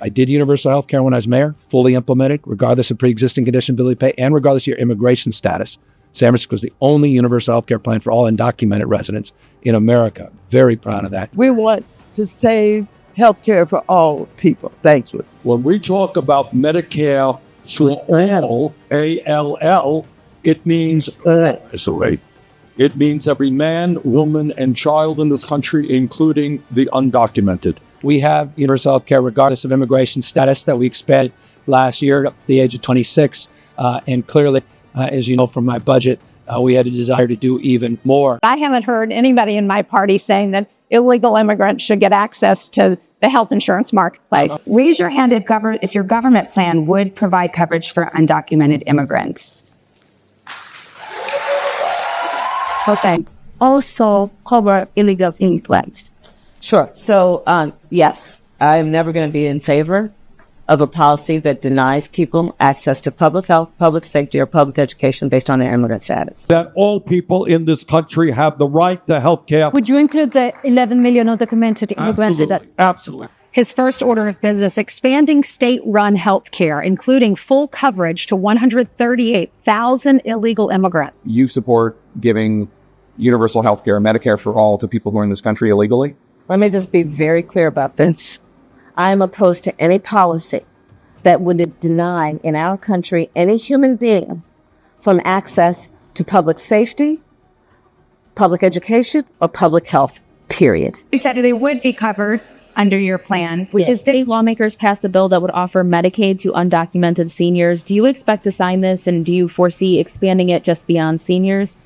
I did universal health care when I was mayor, fully implemented, regardless of pre-existing condition, ability to pay, and regardless of your immigration status. San Francisco is the only universal health care plan for all undocumented residents in America. Very proud of that. We want to save health care for all people. Thank you. When we talk about Medicare for all, ALL, it means all. It means every man, woman, and child in this country, including the undocumented. We have universal health care regardless of immigration status that we expanded last year up to the age of 26. And clearly, as you know from my budget, we had a desire to do even more. I haven't heard anybody in my party saying that illegal immigrants should get access to the health insurance marketplace. Raise your hand if your government plan would provide coverage for undocumented immigrants. Okay. Also cover illegal immigrants. Sure. So, yes, I'm never going to be in favor of a policy that denies people access to public health, public safety, or public education based on their immigrant status. That all people in this country have the right to health care. Would you include the 11 million undocumented immigrants? Absolutely. His first order of business, expanding state-run health care, including full coverage to 138,000 illegal immigrants. You support giving universal health care, Medicare for all, to people who are in this country illegally? Let me just be very clear about this. I am opposed to any policy that would deny in our country any human being from access to public safety, public education, or public health, period. You said they would be covered under your plan. If state lawmakers passed a bill that would offer Medicaid to undocumented seniors, do you expect to sign this, and do you foresee expanding it just beyond seniors?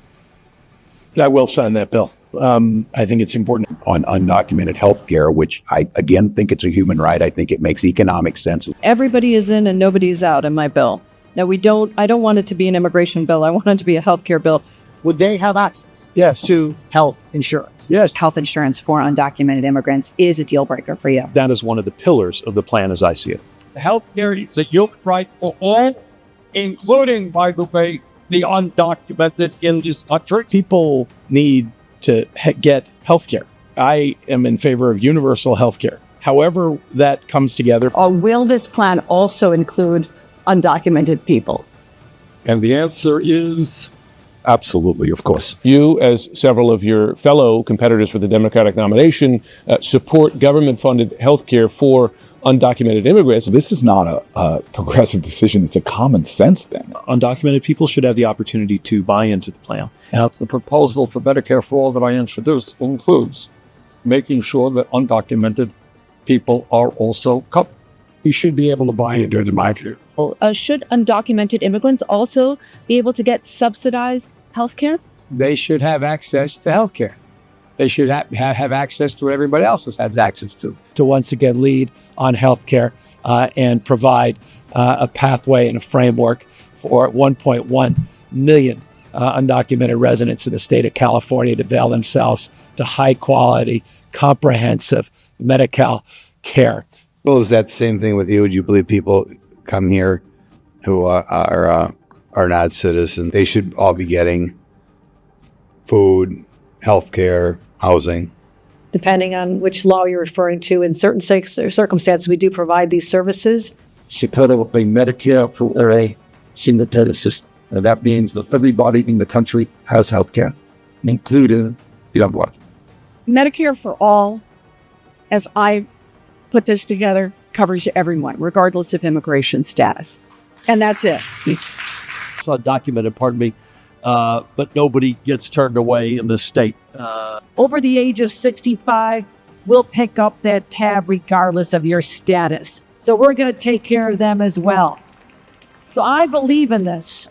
I will sign that bill. I think it's important on undocumented health care, which I, again, think it's a human right. I think it makes economic sense. Everybody is in and nobody's out in my bill. Now, I don't want it to be an immigration bill. I want it to be a health care bill. Would they have access to health insurance? Yes. Health insurance for undocumented immigrants is a deal breaker for you. That is one of the pillars of the plan as I see it. Health care is a human right for all, including, by the way, the undocumented in this country. People need to get health care. I am in favor of universal health care. However that comes together. Or will this plan also include undocumented people? And the answer is absolutely, of course. You, as several of your fellow competitors for the Democratic nomination, support government-funded health care for undocumented immigrants. This is not a progressive decision. It's a common sense thing. Undocumented people should have the opportunity to buy into the plan. Now, the proposal for Medicare for all that I introduced includes making sure that undocumented people are also covered. You should be able to buy into it, in my view. Should undocumented immigrants also be able to get subsidized health care? They should have access to health care. They should have access to what everybody else has access to. To once again lead on health care and provide a pathway and a framework for 1.1 million undocumented residents in the state of California to avail themselves to high quality, comprehensive medical care. Well, is that the same thing with you? Do you believe people come here who are not citizens? They should all be getting food, health care, housing. Depending on which law you're referring to, in certain circumstances, we do provide these services. Chicago will pay Medicare for a single system. And that means that everybody in the country has health care, including the unemployed. Medicare for all, as I put this together, covers everyone, regardless of immigration status. And that's it. It's undocumented, pardon me, but nobody gets turned away in this state. Over the age of 65, we'll pick up that tab regardless of your status. So we're going to take care of them as well. So I believe in this.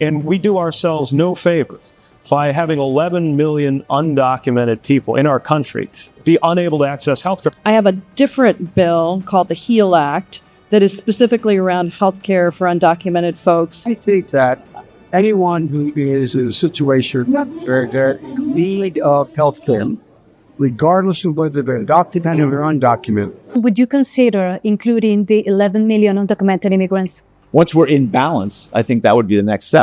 And we do ourselves no favors by having 11 million undocumented people in our country be unable to access health care. I have a different bill called the HEAL Act that is specifically around health care for undocumented folks. I think that anyone who is in a situation where they're in need of health care, regardless of whether they're documented or undocumented. Would you consider including the 11 million undocumented immigrants? Once we're in balance, I think that would be the next step.